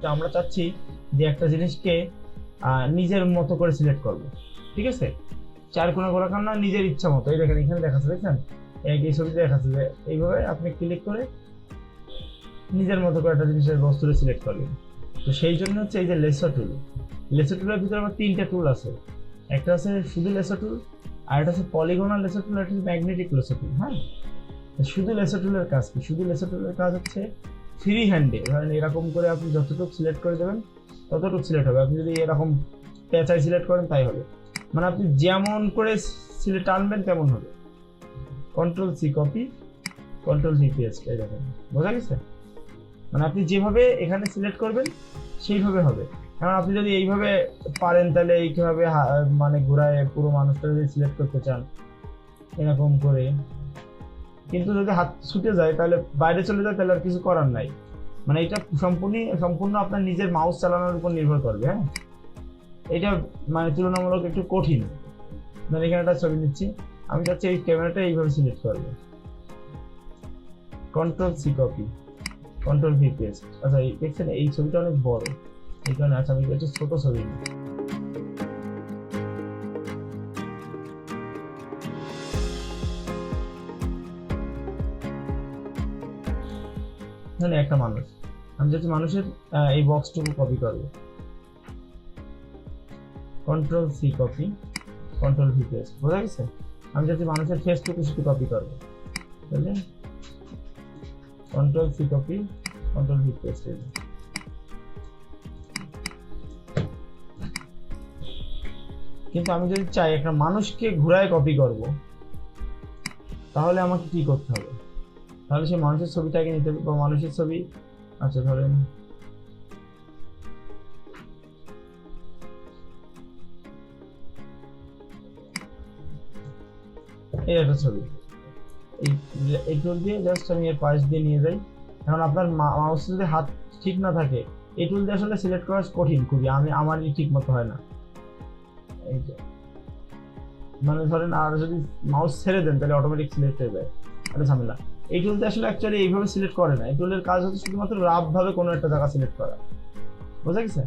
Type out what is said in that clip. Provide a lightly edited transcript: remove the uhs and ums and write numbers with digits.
তো আমরা চাচ্ছি যে একটা জিনিসকে নিজের মতো করে সিলেক্ট করব, ঠিক আছে? চার কোণা গোলাকার না, নিজের ইচ্ছা মতো। এই দেখেন এখানে দেখাচ্ছে, দেখছেন এই ছবিতে দেখাচ্ছে যে এইভাবে আপনি ক্লিক করে নিজের মতো করে একটা জিনিসের বস্তুটা সিলেক্ট করবেন। তো সেই জন্য হচ্ছে এই যে লেসো টুল। লেসো টুলের ভিতরে আমার তিনটা টুল আছে। একটা আছে শুধু লেসো টুল, আর একটা আছে পলিগনাল লেসো টুল, আর একটা ম্যাগনেটিক লেসো টুল। হ্যাঁ, শুধু লেসো টুলের কাজ কি? শুধু লেসো টুলের কাজ হচ্ছে ফ্রি হ্যান্ডে ধরেন এরকম করে আপনি যতটুকু সিলেক্ট করে দেবেন ততটুকু সিলেক্ট হবে। আপনি যদি এরকম পেঁচায় সিলেক্ট করেন তাই হবে, মানে আপনি যেমন করে সিলেক্ট টানবেন তেমন হবে। Control C copy, control V paste. এই দেখেন, বোঝা গেছে? মানে আপনি যেভাবে এখানে সিলেক্ট করবেন সেইভাবে হবে। কারণ আপনি যদি এইভাবে পারেন তাহলে এইভাবে মানে ঘোরায় পুরো মানুষটা যদি সিলেক্ট করতে চান এরকম করে, কিন্তু যদি হাত ছুটে যায় তাহলে বাইরে চলে যায় তাহলে আর কিছু করার নাই। মানে এটা সম্পূর্ণ আপনার নিজের মাউস চালানোর উপর নির্ভর করবে। হ্যাঁ, এটা মানে তুলনামূলক একটু কঠিন। মানে এখানে একটা ছবি নিচ্ছি, আমি চাচ্ছি এই ক্যামেরাটা এইভাবে সিলেক্ট করবো। Control C copy, control V paste. আচ্ছা দেখছেন এই ছবিটা অনেক বড়, এই কারণে আচ্ছা আমি একটু ছোট ছবি নিই। মানে একটা মানুষ, আমি যাচ্ছি মানুষের এই বক্সটুকু কপি করবো। Control C copy, control V paste. বোঝা গেছে? আমি যাচ্ছি মানুষের ফেসটুকু শুধু কপি করবো, বুঝলেন? Control C copy, control V paste. কিন্তু আমি যদি চাই একটা মানুষকে ঘুরায় কপি করব তাহলে আমাকে কি করতে হবে? তাহলে সেই মানুষের ছবিটাকে নিতে হবে, বা মানুষের ছবি। আচ্ছা ধরেন এই একটা ছবি, এই টুল দিয়ে জাস্ট আমি এর পাশ দিয়ে নিয়ে যাই। এখন আপনার মাউস যদি হাত ঠিক না থাকে এই টুল দিয়ে আসলে সিলেক্ট করা কঠিন খুবই, আমারই ঠিক মতো হয় না। এই যে মানে ধরেন আর যদি মাউস ছেড়ে দেন তাহলে অটোমেটিক সিলেক্ট হয়ে যায়, একটা ঝামেলা। এই টুলতে আসলে অ্যাকচুয়ালি এইভাবে সিলেক্ট করে না, এই টুলের কাজ হচ্ছে শুধুমাত্র রাফ ভাবে কোনো একটা জায়গা সিলেক্ট করা। বোঝা গেছে?